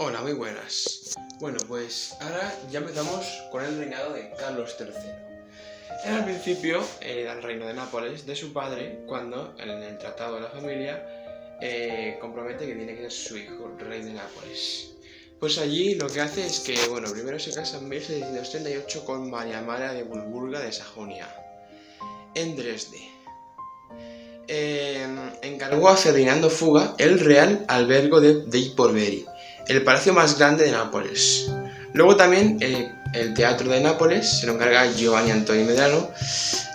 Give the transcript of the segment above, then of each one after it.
Hola, muy buenas. Bueno, pues ahora ya empezamos con el reinado de Carlos III. Era al principio era el reino de Nápoles de su padre cuando en el Tratado de la Familia compromete que tiene que ser su hijo rey de Nápoles. Pues allí lo que hace es que, bueno, primero se casa en 1738 con María Amara de Bulburga de Sajonia, en Dresde. Encargó a Ferdinando Fuga el Real Albergo dei Porveri, el palacio más grande de Nápoles. Luego también el Teatro de Nápoles se lo encarga Giovanni Antonio Medrano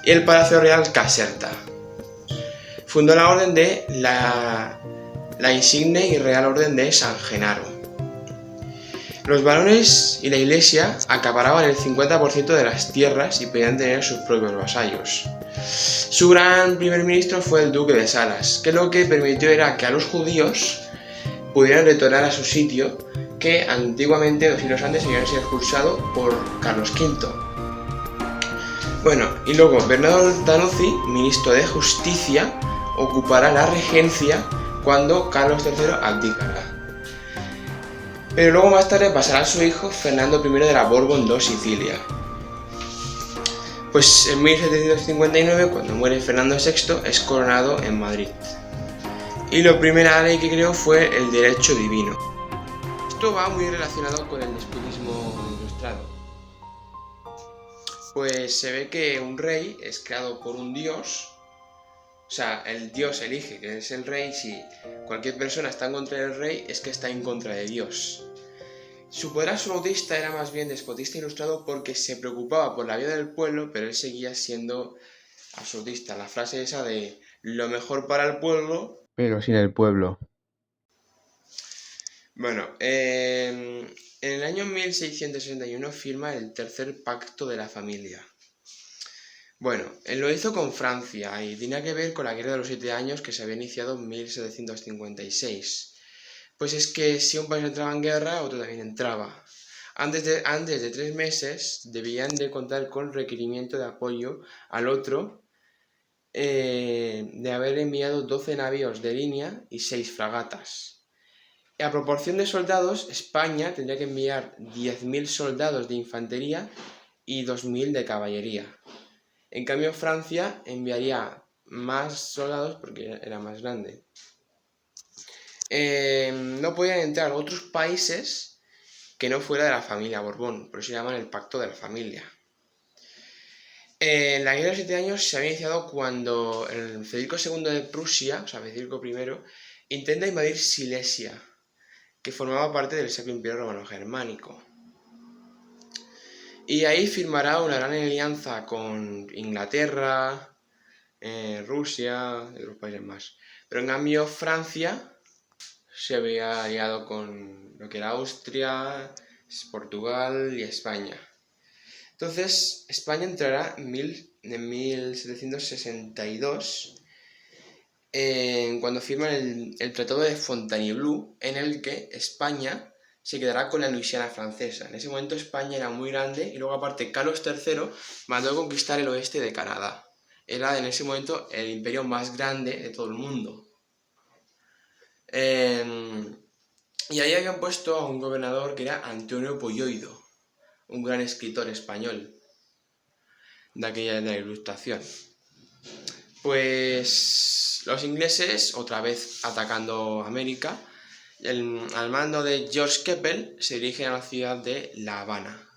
y el Palacio Real Caserta. Fundó la orden de la insigne y real orden de San Genaro. Los varones y la iglesia acaparaban el 50% de las tierras y podían tener sus propios vasallos. Su gran primer ministro fue el duque de Salas, que lo que permitió era que a los judíos pudieran retornar a su sitio, que antiguamente, 2 siglos antes, habían sido expulsados por Carlos V. Bueno, y luego Bernardo Danuzzi, ministro de Justicia, ocupará la regencia cuando Carlos III abdicará. Pero luego más tarde pasará a su hijo Fernando I de la Borbón II Sicilia. Pues en 1759, cuando muere Fernando VI, es coronado en Madrid. Y la primera ley que creó fue el derecho divino. Esto va muy relacionado con el despotismo ilustrado. Pues se ve que un rey es creado por un dios, o sea, el dios elige que es el rey. Si cualquier persona está en contra del rey, es que está en contra de Dios. Su poder absolutista era más bien despotista ilustrado porque se preocupaba por la vida del pueblo, pero él seguía siendo absolutista. La frase esa de lo mejor para el pueblo, pero sin el pueblo. Bueno, en el año 1661 firma el tercer pacto de la familia. Bueno, él lo hizo con Francia y tenía que ver con la Guerra de los 7 años que se había iniciado en 1756. Pues es que si un país entraba en guerra, otro también entraba. Antes de 3 meses debían de contar con requerimiento de apoyo al otro, de haber enviado 12 navíos de línea y 6 fragatas. A proporción de soldados, España tendría que enviar 10.000 soldados de infantería y 2.000 de caballería. En cambio, Francia enviaría más soldados porque era más grande. No podían entrar otros países que no fuera de la familia Borbón, por eso se llaman el Pacto de la Familia. La Guerra de los 7 años se había iniciado cuando el Federico II de Prusia, o sea, Federico I, intenta invadir Silesia, que formaba parte del Sacro Imperio Romano Germánico. Y ahí firmará una gran alianza con Inglaterra, Rusia y otros países más. Pero en cambio Francia se había aliado con lo que era Austria, Portugal y España. Entonces España entrará en 1762 cuando firman el Tratado de Fontainebleau, en el que España se quedará con la Luisiana francesa. En ese momento España era muy grande y luego aparte Carlos III mandó conquistar el oeste de Canadá. Era en ese momento el imperio más grande de todo el mundo. Y ahí habían puesto a un gobernador que era Antonio Polloido, un gran escritor español de aquella de la Ilustración. Pues los ingleses, otra vez atacando América, al mando de George Keppel, se dirigen a la ciudad de La Habana,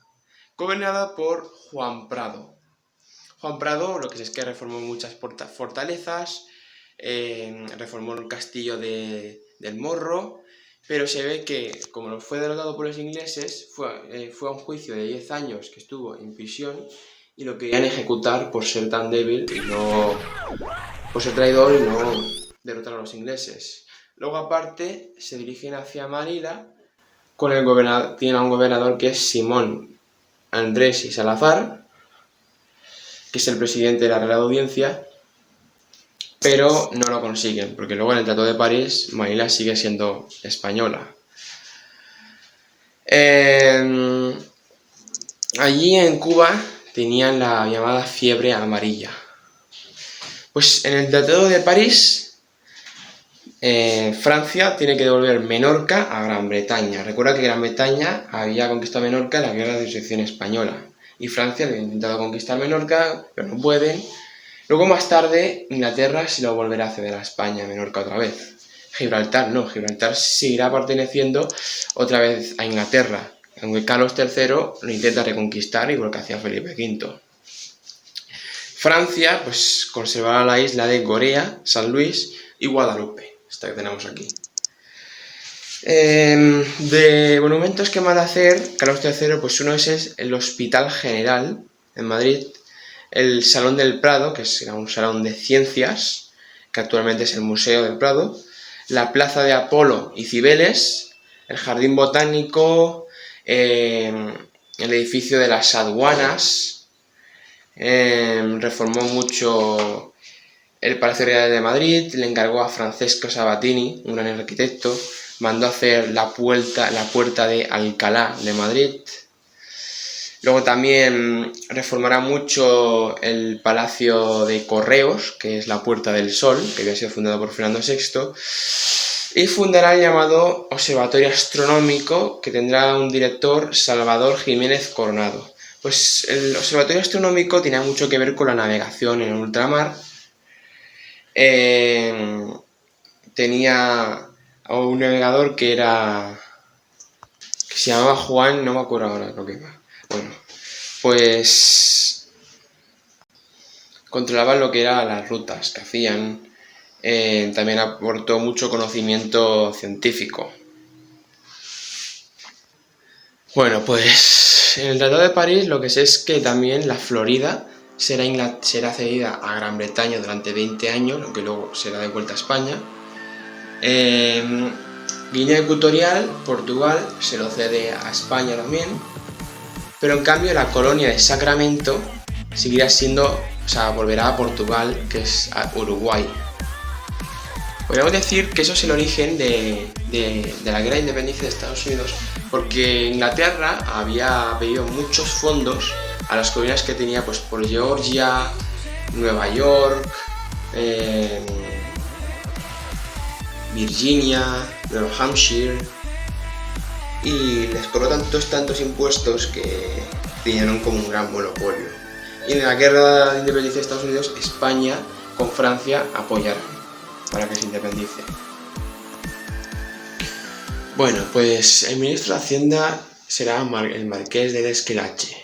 gobernada por Juan Prado. Juan Prado lo que es que reformó muchas fortalezas, reformó el castillo del Morro, pero se ve que, como fue derrotado por los ingleses, fue a un juicio de 10 años que estuvo en prisión y lo querían ejecutar por ser tan débil y no... por ser traidor y no derrotar a los ingleses. Luego aparte se dirigen hacia Manila con el gobernador, tiene a un gobernador que es Simón Andrés y Salazar, que es el presidente de la Real Audiencia, pero no lo consiguen, porque luego en el Tratado de París Manila sigue siendo española. Allí en Cuba tenían la llamada fiebre amarilla. Pues en el Tratado de París Francia tiene que devolver Menorca a Gran Bretaña. Recuerda que Gran Bretaña había conquistado Menorca en la Guerra de Sucesión Española. Y Francia había intentado conquistar Menorca, pero no pueden. Luego más tarde Inglaterra se lo volverá a ceder a España, Menorca otra vez. Gibraltar no, Gibraltar seguirá perteneciendo otra vez a Inglaterra, aunque Carlos III lo intenta reconquistar igual que hacía Felipe V. Francia pues conservará la isla de Gorea, San Luis y Guadalupe, esta que tenemos aquí. De monumentos que manda hacer Carlos III, pues uno es el Hospital General en Madrid, el Salón del Prado, que era un salón de ciencias, que actualmente es el Museo del Prado, la Plaza de Apolo y Cibeles, el Jardín Botánico, el edificio de las Aduanas, reformó mucho el Palacio Real de Madrid, le encargó a Francesco Sabatini, un gran arquitecto, mandó hacer la puerta de Alcalá de Madrid. Luego también reformará mucho el Palacio de Correos, que es la Puerta del Sol, que había sido fundado por Fernando VI, y fundará el llamado Observatorio Astronómico, que tendrá un director, Salvador Jiménez Coronado. Pues el Observatorio Astronómico tenía mucho que ver con la navegación en el ultramar. Tenía un navegador que se llamaba Juan, no me acuerdo ahora lo que era. Bueno, pues controlaban lo que eran las rutas que hacían. También aportó mucho conocimiento científico. Bueno, pues en el Tratado de París lo que sé es que también la Florida será cedida a Gran Bretaña durante 20 años, aunque luego será devuelta a España. Guinea Ecuatorial, Portugal, se lo cede a España también. Pero en cambio la colonia de Sacramento seguirá siendo, volverá a Portugal, que es a Uruguay. Podríamos decir que eso es el origen de la guerra de independencia de Estados Unidos, porque Inglaterra había pedido muchos fondos a las colonias que tenía pues por Georgia, Nueva York, Virginia, Nueva Hampshire, y les cobró tantos impuestos que tenían como un gran monopolio. Y en la guerra de independencia de Estados Unidos, España con Francia apoyaron para que se independice. Bueno, pues el ministro de Hacienda será el marqués de Desquelache.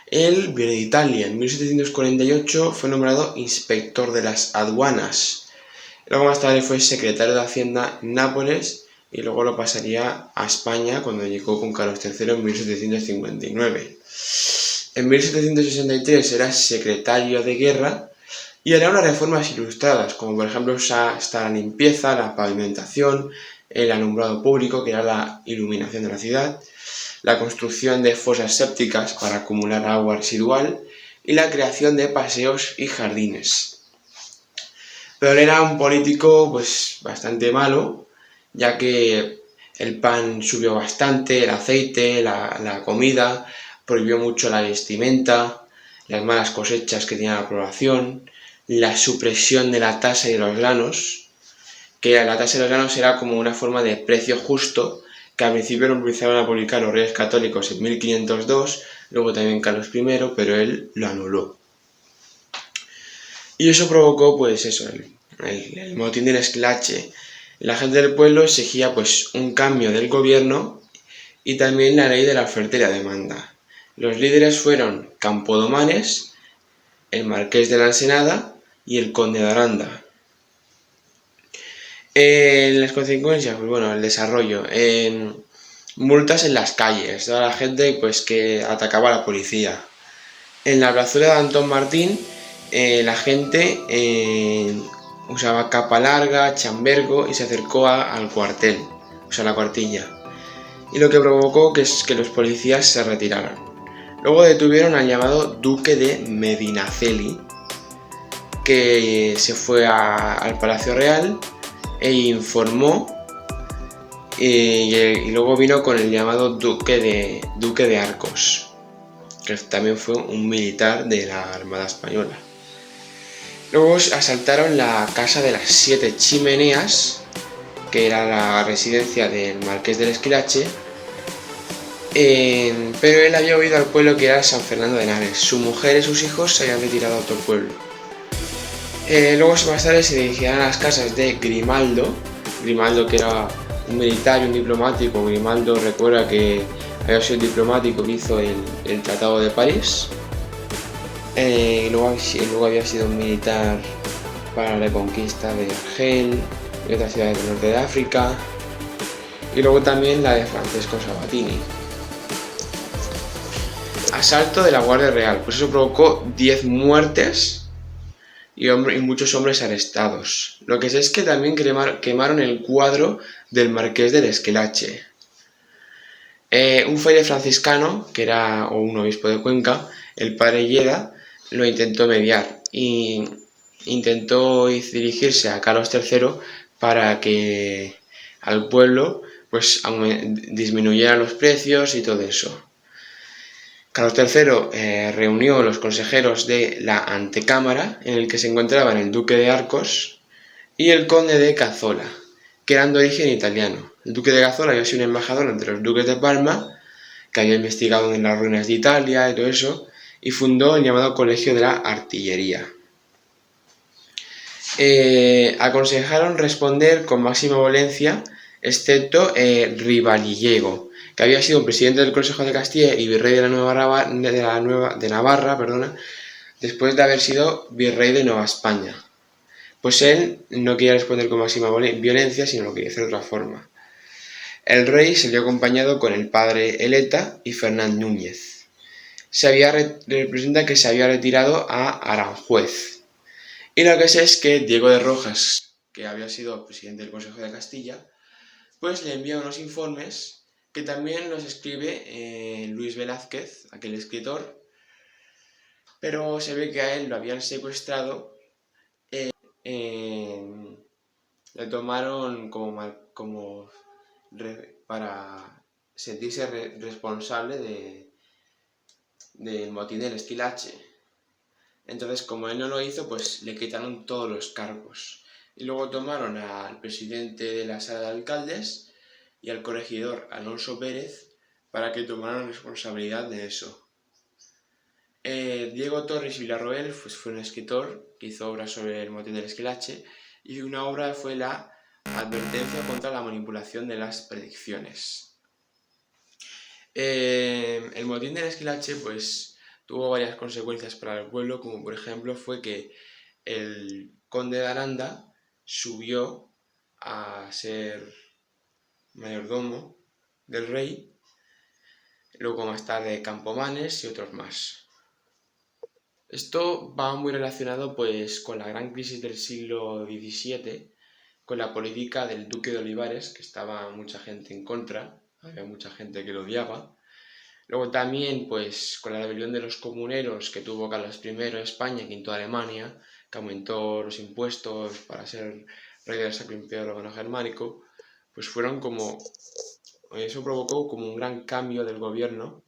Él viene de Italia. En 1748 fue nombrado inspector de las aduanas. Luego más tarde fue secretario de Hacienda en Nápoles y luego lo pasaría a España cuando llegó con Carlos III en 1759. En 1763 era secretario de guerra y hará unas reformas ilustradas, como por ejemplo está la limpieza, la pavimentación, el alumbrado público, que era la iluminación de la ciudad, la construcción de fosas sépticas para acumular agua residual y la creación de paseos y jardines. Pero él era un político pues bastante malo, ya que el pan subió bastante, el aceite, la comida, prohibió mucho la vestimenta, las malas cosechas que tenía la población, la supresión de la tasa y de los granos, que la tasa de los granos era como una forma de precio justo, que al principio lo empezaron a publicar los reyes católicos en 1502, luego también Carlos I, pero él lo anuló. Y eso provocó pues eso, el motín del Esquilache. La gente del pueblo exigía pues un cambio del gobierno y también la ley de la oferta y la demanda. Los líderes fueron Campodomanes, el marqués de la Ensenada y el conde de Aranda. Las consecuencias, pues bueno, el desarrollo, multas en las calles, toda la gente pues que atacaba a la policía. En la plazuela de Antón Martín, la gente usaba capa larga, chambergo y se acercó al cuartel, a la cuartilla. Y lo que provocó que los policías se retiraran. Luego detuvieron al llamado duque de Medinaceli, que se fue al Palacio Real e informó, y luego vino con el llamado duque de Arcos, que también fue un militar de la Armada Española. Luego asaltaron la casa de las 7 chimeneas que era la residencia del marqués del Esquilache, pero él había huido al pueblo que era San Fernando de Henares. Su mujer y sus hijos se habían retirado a otro pueblo. Luego más tarde se dirigían a las casas de Grimaldo, que era un militar y un diplomático. Grimaldo recuerda que había sido el diplomático que hizo el Tratado de París. Luego había sido un militar para la reconquista de Argel y otras ciudades del norte de África. Y luego también la de Francesco Sabatini. Asalto de la Guardia Real, pues eso provocó 10 muertes y muchos hombres arrestados. Lo que sé es que también quemaron el cuadro del marqués del Esquilache. Un fraile franciscano, o un obispo de Cuenca, el padre Lleda, lo intentó mediar y intentó dirigirse a Carlos III para que al pueblo pues disminuyeran los precios y todo eso. Carlos III reunió los consejeros de la antecámara, en el que se encontraban el duque de Arcos y el conde de Cazzola, que eran de origen italiano. El duque de Cazzola había sido un embajador entre los duques de Parma, que había investigado en las ruinas de Italia y todo eso, y fundó el llamado Colegio de la Artillería. Aconsejaron responder con máxima violencia, excepto Rivadillego, que había sido presidente del Consejo de Castilla y virrey de Navarra, después de haber sido virrey de Nueva España. Pues él no quería responder con máxima violencia, sino lo quería hacer de otra forma. El rey salió acompañado con el padre Eleta y Fernán Núñez. Representa que se había retirado a Aranjuez. Y lo que sé es que Diego de Rojas, que había sido presidente del Consejo de Castilla, pues le envía unos informes que también los escribe Luis Velázquez, aquel escritor, pero se ve que a él lo habían secuestrado. Le tomaron para sentirse responsable del motín del Esquilache. Entonces, como él no lo hizo, pues le quitaron todos los cargos. Y luego tomaron al presidente de la sala de alcaldes y al corregidor Alonso Pérez para que tomaran responsabilidad de eso. Diego Torres Villarroel pues, fue un escritor que hizo obras sobre el motín del Esquilache, y una obra fue la Advertencia contra la manipulación de las predicciones. El motín del Esquilache pues tuvo varias consecuencias para el pueblo, como por ejemplo fue que el conde de Aranda subió a ser mayordomo del rey, luego más tarde Campomanes y otros más. Esto va muy relacionado pues con la gran crisis del siglo XVII, con la política del duque de Olivares, que estaba mucha gente en contra, había mucha gente que lo odiaba. Luego también pues con la rebelión de los comuneros que tuvo Carlos I en España y V Alemania, que aumentó los impuestos para ser rey del Sacro Imperio Romano Germánico, pues eso provocó como un gran cambio del gobierno.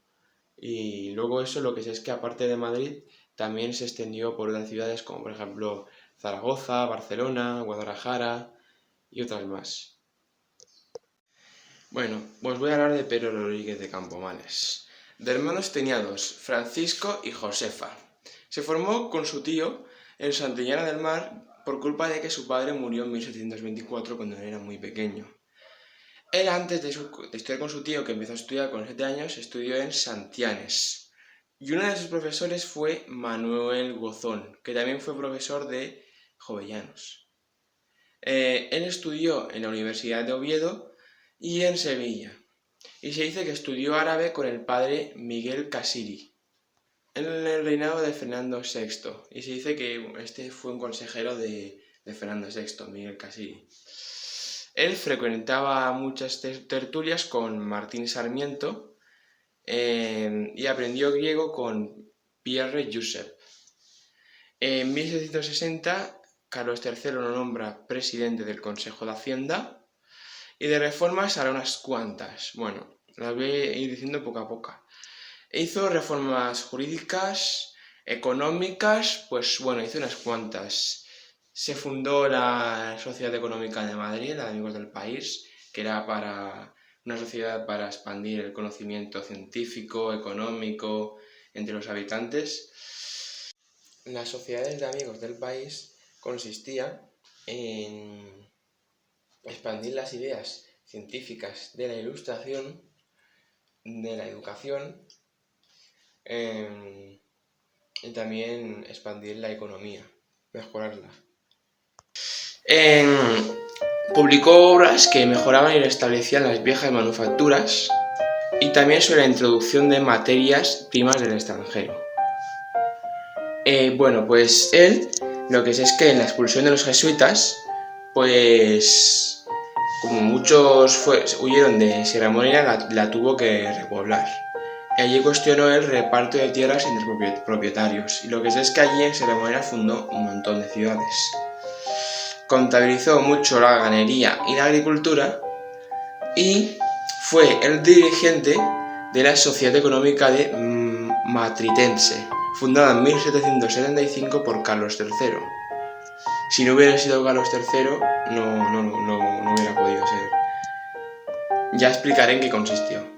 Y luego eso, lo que sé es que aparte de Madrid también se extendió por otras ciudades como por ejemplo Zaragoza, Barcelona, Guadalajara y otras más. Bueno, pues voy a hablar de Pedro Rodríguez de Campomanes. De hermanos tenía dos, Francisco y Josefa. Se formó con su tío en Santillana del Mar por culpa de que su padre murió en 1724 cuando él era muy pequeño. Él antes de estudiar con su tío, que empezó a estudiar con 7 años, estudió en Santianes. Y uno de sus profesores fue Manuel Gozón, que también fue profesor de Jovellanos. Él estudió en la Universidad de Oviedo y en Sevilla. Y se dice que estudió árabe con el padre Miguel Casiri en el reinado de Fernando VI. Y se dice que este fue un consejero de Fernando VI, Miguel Casiri. Él frecuentaba muchas tertulias con Martín Sarmiento y aprendió griego con Pierre Josep. En 1760, Carlos III lo nombra presidente del Consejo de Hacienda, y de reformas hará unas cuantas. Bueno, las voy a ir diciendo poco a poco. Hizo reformas jurídicas, económicas, pues bueno, hizo unas cuantas. se fundó la Sociedad Económica de Madrid, la de Amigos del País, que era una sociedad para expandir el conocimiento científico, económico entre los habitantes. Las sociedades de amigos del país consistían en expandir las ideas científicas de la ilustración, de la educación, y también expandir la economía, mejorarla. Publicó obras que mejoraban y restablecían las viejas manufacturas y también sobre la introducción de materias primas del extranjero. Bueno, pues él, lo que sé es que en la expulsión de los jesuitas, pues como muchos huyeron de Sierra Morena, la tuvo que repoblar. Y allí cuestionó el reparto de tierras entre propietarios. Y lo que sé es que allí en Sierra Morena fundó un montón de ciudades. Contabilizó mucho la ganadería y la agricultura y fue el dirigente de la Sociedad Económica de Matritense, fundada en 1775 por Carlos III. Si no hubiera sido Carlos III, no hubiera podido ser. Ya explicaré en qué consistió.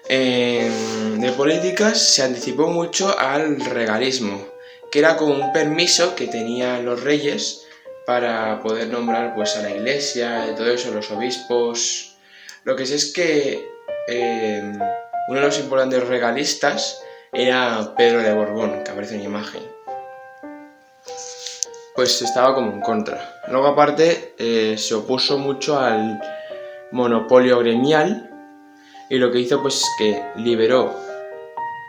De políticas se anticipó mucho al regalismo, que era como un permiso que tenían los reyes para poder nombrar pues a la iglesia y todo eso, los obispos. Lo que sé es que uno de los importantes regalistas era Pedro de Borbón, que aparece en la imagen. Pues estaba como en contra. Luego aparte se opuso mucho al monopolio gremial y lo que hizo pues es que liberó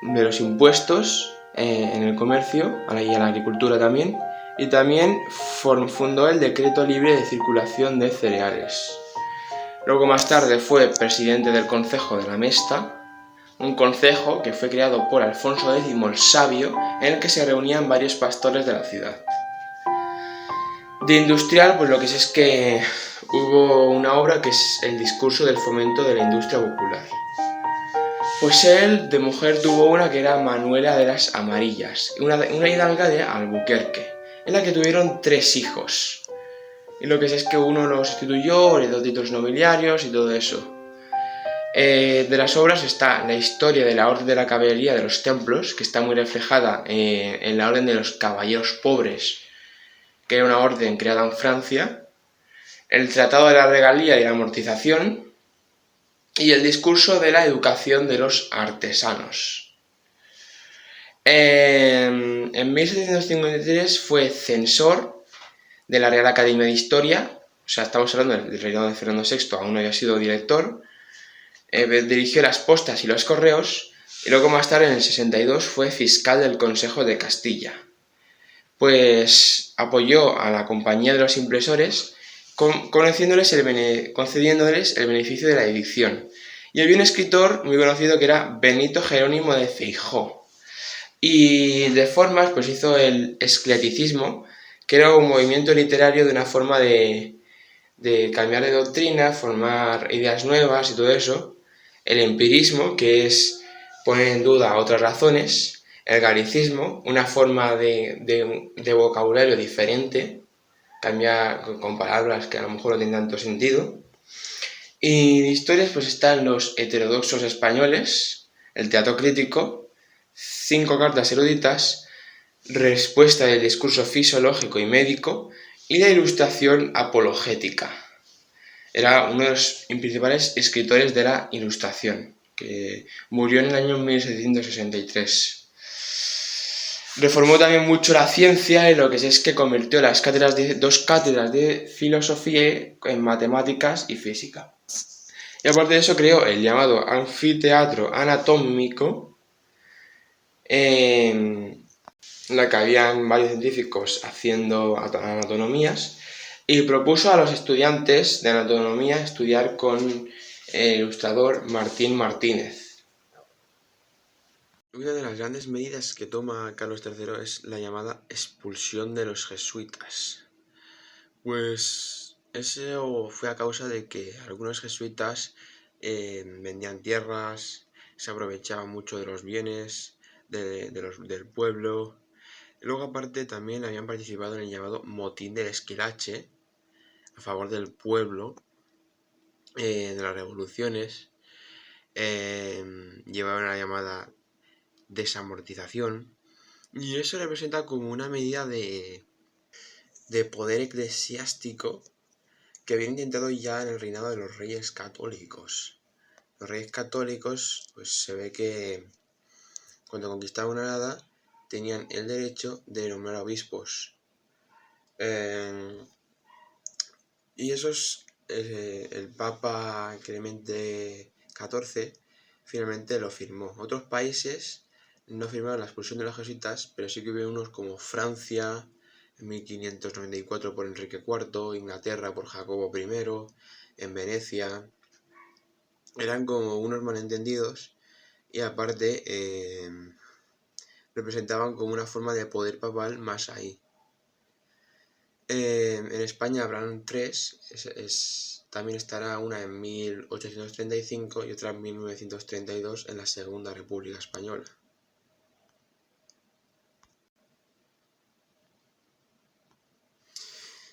de los impuestos en el comercio y a la agricultura también, y también fundó el decreto libre de circulación de cereales. Luego más tarde fue presidente del Concejo de la Mesta, un concejo que fue creado por Alfonso X el Sabio, en el que se reunían varios pastores de la ciudad. De industrial, pues lo que sé es que hubo una obra que es el discurso del fomento de la industria popular. Pues él de mujer tuvo una que era Manuela de las Amarillas, una hidalga de Albuquerque, en la que tuvieron 3 hijos. Y lo que sé es que uno lo sustituyó, le dio títulos nobiliarios y todo eso. De las obras está la historia de la Orden de la Caballería de los Templos, que está muy reflejada en la Orden de los Caballeros Pobres, que era una orden creada en Francia, el Tratado de la Regalía y la Amortización, y el discurso de la educación de los artesanos. En 1753 fue censor de la Real Academia de Historia, o sea, estamos hablando del reinado de Fernando VI, aún no había sido director, dirigió las postas y los correos, y luego más tarde, en el 62, fue fiscal del Consejo de Castilla. Pues apoyó a la Compañía de los Impresores, concediéndoles el beneficio de la edición. Y había un escritor muy conocido que era Benito Jerónimo de Feijoo. Y de formas, pues hizo el escleticismo, que era un movimiento literario de una forma de cambiar de doctrina, formar ideas nuevas y todo eso. El empirismo, que es poner en duda otras razones. El galicismo, una forma de vocabulario diferente, cambiar con palabras que a lo mejor no tienen tanto sentido. Y de historias pues están los heterodoxos españoles, el teatro crítico, 5 cartas eruditas, respuesta del discurso fisiológico y médico y la ilustración apologética. Era uno de los principales escritores de la Ilustración, que murió en el año 1763. Reformó también mucho la ciencia y lo que sé es que convirtió dos cátedras de filosofía en matemáticas y física. Y aparte de eso creó el llamado anfiteatro anatómico, en la que habían varios científicos haciendo anatomías, y propuso a los estudiantes de anatomía estudiar con el ilustrador Martín Martínez. Una de las grandes medidas que toma Carlos III es la llamada expulsión de los jesuitas. Pues eso fue a causa de que algunos jesuitas vendían tierras, se aprovechaban mucho de los bienes del pueblo, Luego aparte también habían participado en el llamado Motín del Esquilache, a favor del pueblo, de las revoluciones. Llevaban la llamada desamortización, y eso representa como una medida de poder eclesiástico que había intentado ya en el reinado de los reyes católicos. Los reyes católicos, pues se ve que cuando conquistaban Granada tenían el derecho de nombrar obispos. Y esos, el Papa Clemente XIV finalmente lo firmó. Otros países no firmaron la expulsión de los jesuitas, pero sí que hubo unos como Francia, en 1594 por Enrique IV, Inglaterra por Jacobo I, en Venecia. Eran como unos malentendidos y aparte representaban como una forma de poder papal más ahí. En España habrán tres, también estará una en 1835 y otra en 1932 en la Segunda República Española.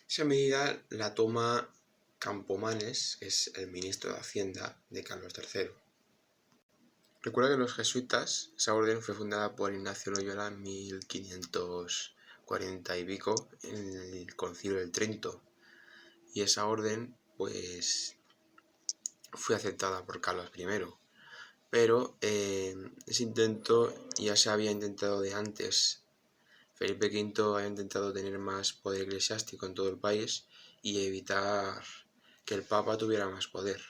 Esa medida la toma Campomanes, que es el ministro de Hacienda de Carlos III. Recuerda que los jesuitas, esa orden fue fundada por Ignacio Loyola en 1540 y pico en el Concilio del Trento, y esa orden pues fue aceptada por Carlos I, pero ese intento ya se había intentado de antes. Felipe V había intentado tener más poder eclesiástico en todo el país y evitar que el Papa tuviera más poder.